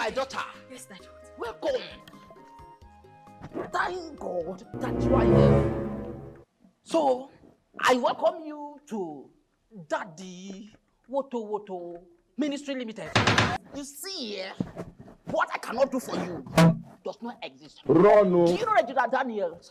my daughter. Yes, Daddy. Welcome. Thank God that you are here. So, I welcome you to Daddy Woto Woto Ministry Limited. You see, what I cannot do for you does not exist. Run. Do you know Regina Daniels?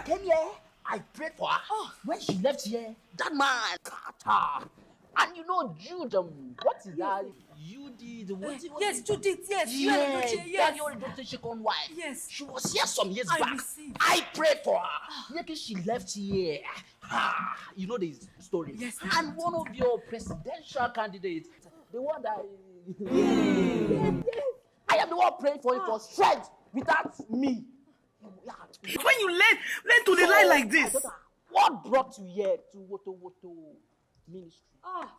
Came here, I prayed for her. When she left here, that man cut her. And you know, Jude, what is that? You did what? Yes, Judith, yes. Yes, Yes. Daniel Edochie second wife. Yes. She was here some years I back. received. I prayed for her. Yet she left here. You know the story. Yes. And one of your presidential candidates, the one that I am the one praying for him for strength without me. When you learn to lie like this. What brought you here to Woto Woto Ministry?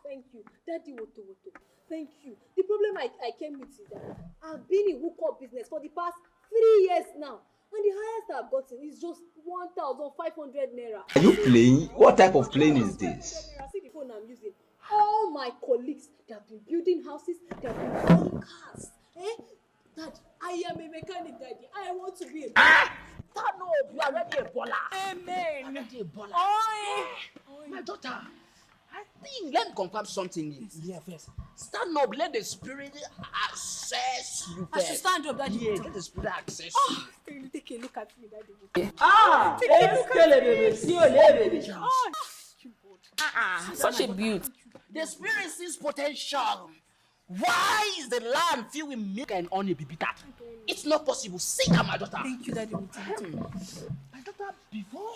Thank you. Daddy Woto Woto. Thank you. The problem I came with is that I've been in hookup business for the past 3 years now. And the highest I've gotten is just 1,500 naira. Are you playing? What type of plane is this? See the phone I'm using. All my colleagues, they have been building houses, they have been buying cars. Dad, I am a mechanic, Daddy. I want to be a Stand up, you are already a baller. Amen. Already a baller. Oi. My daughter, I think let me confirm something here first. Stand up, let the spirit access you first. I should stand up, Daddy. Yeah, let the spirit access you. Take a look at me, Daddy. Such a beauty. The spirit sees potential. Why is the land filled with milk and honey, Bibita? It's not possible. Sing her, my daughter. Thank you, Daddy. My daughter, before,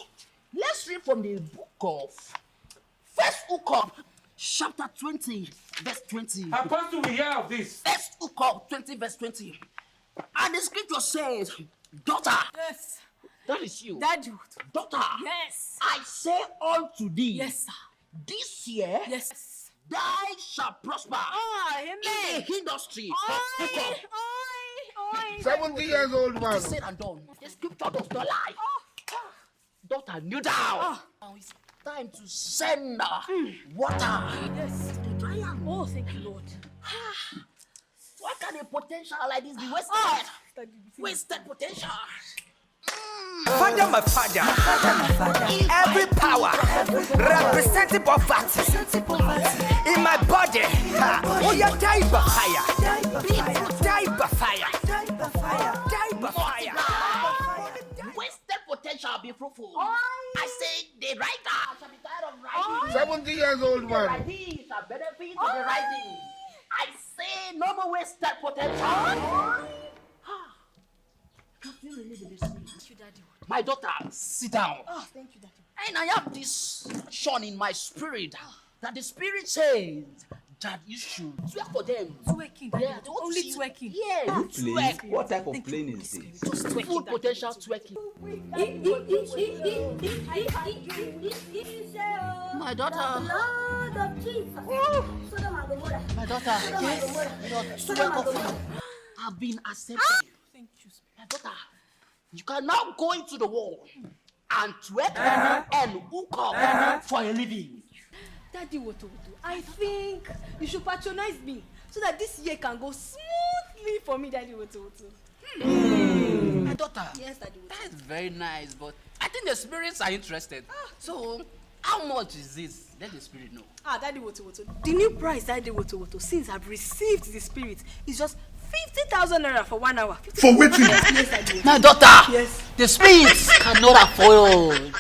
let's read from the book of First Hookup, chapter 20, verse 20. Apostle, we hear of this. First Hookup 20, verse 20. And the scripture says, daughter, Yes. that is you. Daddy. Daughter, Yes. I say unto thee, Yes, sir. this year Yes. thou shalt prosper Amen. in the industry of hookup. 70 years old man. Said and done. The scripture does not lie. Daughter, kneel down. Now it's time to send water. Yes. To the dry land. Oh, thank you, Lord. Why can a potential like this be wasted? Daddy. Wasted potential. Father, my father, every power representing poverty in my body. Oh, you die by fire, die by fire, die by fire. Wasted potential be fruitful. I say the writer shall be tired of writing. 70 years old The man. writing shall benefit from the writing. I say no more wasted potential. Thank you, Daddy. My daughter, sit down. Thank you, Daddy. And I have this shone in my spirit that the spirit says that you should twerk for them. Twerking, Daddy. Yeah, they want to Only see you. twerking. Yeah, you Plane? twerk. What type of plane is this? Just twerking. Full Daddy. potential twerking. My daughter. My daughter. Yes. I've been accepted. Thank you, Spirit. My daughter, you can now go into the world and twerk and hook up for a living. Daddy Woto Woto, I think you should patronize me so that this year can go smoothly for me, Daddy Woto Woto. My daughter. Yes, Daddy Woto. That's very nice, but I think the spirits are interested. So, how much is this? Let the spirit know. Daddy Woto Woto. The new price, Daddy Woto Woto, since I've received the spirit, is just 50,000 naira for 1 hour. For waiting. Yes, Daddy Woto. My daughter. Yes. The spirits cannot afford